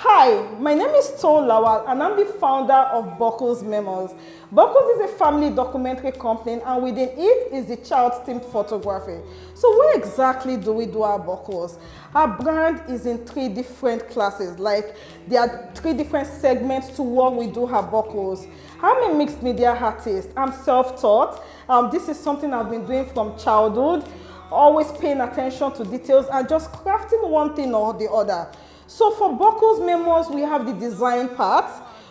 Hi, my name is Toun Lawal and I'm the founder of Buckles Memoirs. Buckles is a family documentary company and within it is the child-themed photography. So where exactly do we do our Buckles? Our brand is in 3 different classes, like there are 3 different segments to what we do our Buckles. I'm a mixed media artist. I'm self-taught. This is something I've been doing from childhood, always paying attention to details and just crafting one thing or the other. So for Buckles Memoirs, we have the design part,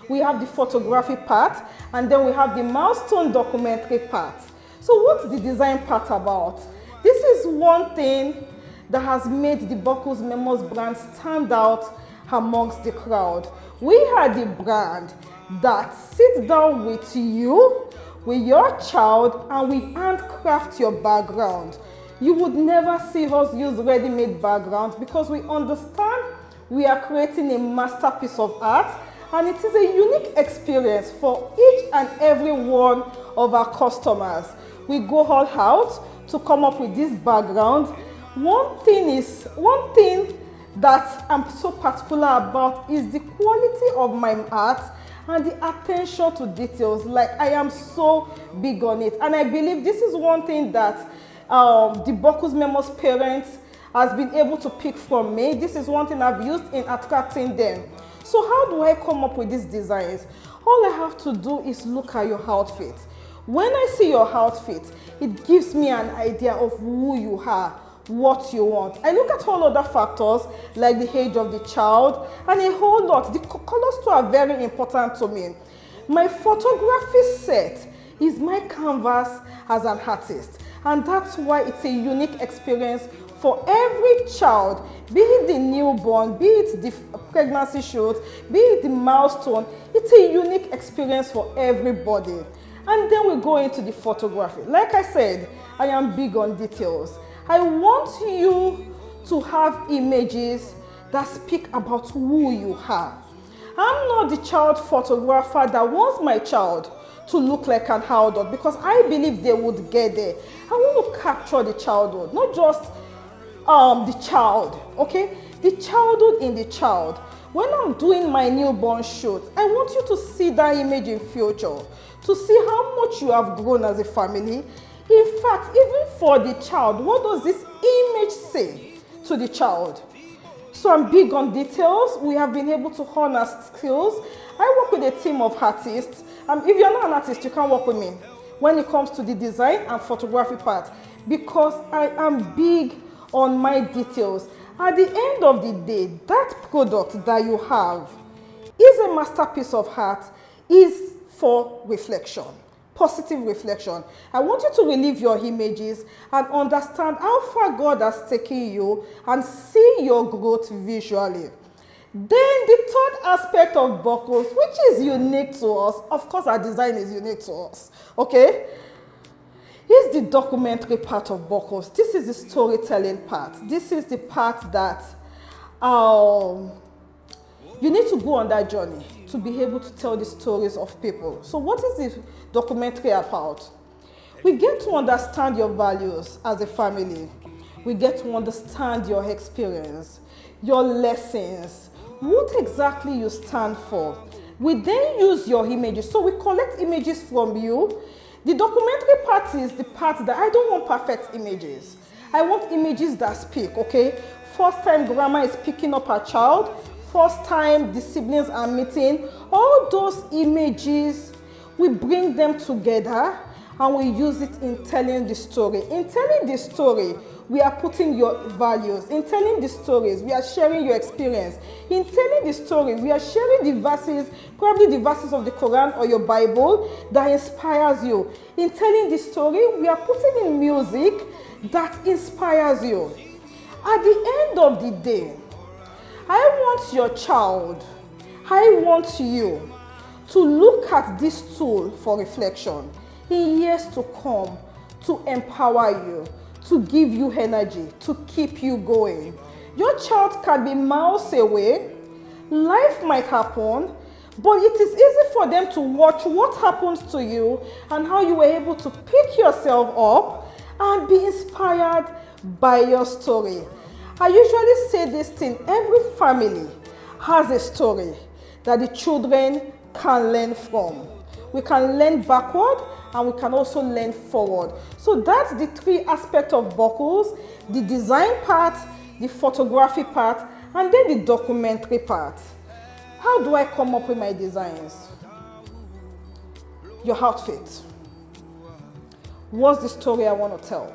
we have the photography part, and then we have the milestone documentary part. So what's the design part about? This is one thing that has made the Buckles Memoirs brand stand out amongst the crowd. We are the brand that sits down with you, with your child, and we handcraft your background. You would never see us use ready-made backgrounds because we understand we are creating a masterpiece of art, and it is a unique experience for each and every one of our customers. We go all out to come up with this background. One thing that I'm so particular about is the quality of my art and the attention to details. Like, I am so big on it, and I believe this is one thing that the Buckles Memoirs parents has been able to pick from me. This is one thing I've used in attracting them. So how do I come up with these designs? All I have to do is look at your outfit. When I see your outfit, it gives me an idea of who you are, what you want. I look at all other factors like the age of the child and a whole lot. The colors too are very important to me. My photography set is my canvas as an artist, and that's why it's a unique experience for every child, be it the newborn, be it the pregnancy shoot, be it the milestone. It's a unique experience for everybody. And then we go into the photography. Like I said, I am big on details. I want you to have images that speak about who you are. I'm not the child photographer that wants my child to look like an adult, because I believe they would get there. I want to capture the childhood, not just the child, okay? The childhood in the child. When I'm doing my newborn shoot, I want you to see that image in future, to see how much you have grown as a family. In fact, even for the child, what does this image say to the child? So I'm big on details. We have been able to hone our skills. I work with a team of artists. If you're not an artist, you can't work with me when it comes to the design and photography part, because I am big on my details. At the end of the day, that product that you have is a masterpiece of art, is for reflection, positive reflection. I want you to relive your images and understand how far God has taken you and see your growth visually. Then the third aspect of Buckles, which is unique to us, of course our design is unique to us, okay? Here's the documentary part of Buckles. This is the storytelling part. This is the part that you need to go on that journey to be able to tell the stories of people. So what is the documentary about? We get to understand your values as a family. We get to understand your experience, your lessons, what exactly you stand for. We then use your images. So we collect images from you. The documentary part is the part that I don't want perfect images. I want images that speak, okay? First time grandma is picking up her child. First time the siblings are meeting. All those images, we bring them together and we use it in telling the story. In telling the story, we are putting your values. In telling the stories, we are sharing your experience. In telling the story, we are sharing the verses, probably the verses of the Quran or your Bible that inspires you. In telling the story, we are putting in music that inspires you. At the end of the day, I want your child, I want you to look at this tool for reflection in years to come, to empower you, to give you energy, to keep you going. Your child can be miles away, life might happen, but it is easy for them to watch what happens to you and how you were able to pick yourself up and be inspired by your story. I usually say this thing, every family has a story that the children can learn from. We can learn backward and we can also learn forward. So that's the three aspects of Buckles: the design part, the photography part, and then the documentary part. How do I come up with my designs? Your outfit. What's the story I want to tell?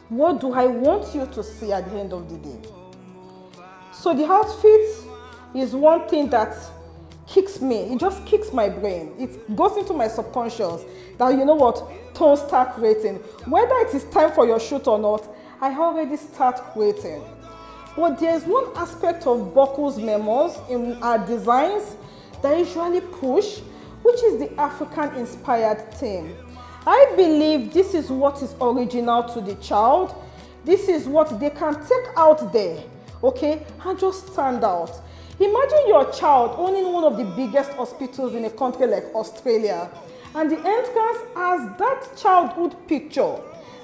What do I want you to see at the end of the day? So the outfit is one thing that kicks me. It just kicks my brain. It goes into my subconscious that, you know what, Toun, start creating. Whether it is time for your shoot or not, I already start creating. But there's one aspect of Buckles Memoirs in our designs that I usually push, which is the African-inspired theme. I believe this is what is original to the child. This is what they can take out there, okay, and just stand out. Imagine your child owning one of the biggest hospitals in a country like Australia, and the entrance has that childhood picture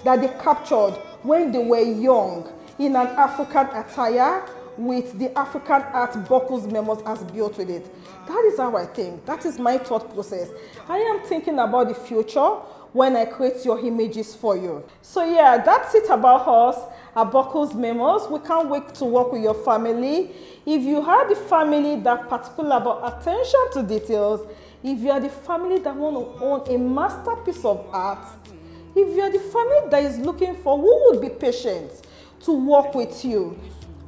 that they captured when they were young in an African attire with the African art Buckles Memoirs as built with it. That is how I think. That is my thought process. I am thinking about the future when I create your images for you. So yeah, that's it about us at Buckles Memoirs. We can't wait to work with your family. If you are the family that particular about attention to details, if you are the family that want to own a masterpiece of art, if you are the family that is looking for who would be patient to work with you,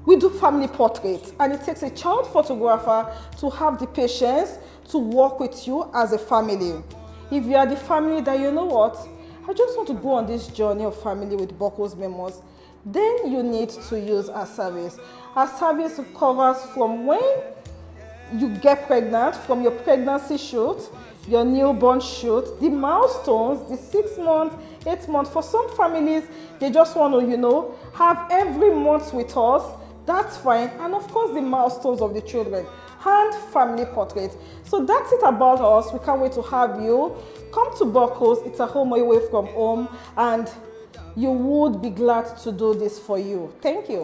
we do family portraits, and it takes a child photographer to have the patience to work with you as a family. If you are the family that, you know what, I just want to go on this journey of family with Buckles Memoirs, then you need to use our service. Our service covers from when you get pregnant, from your pregnancy shoot, your newborn shoot, the milestones, the 6 months, 8 months. For some families, they just want to, you know, have every month with us. That's fine. And of course, the milestones of the children and family portraits. So that's it about us. We can't wait to have you. Come to Buckles. It's a home away from home, and you would be glad to do this for you. Thank you.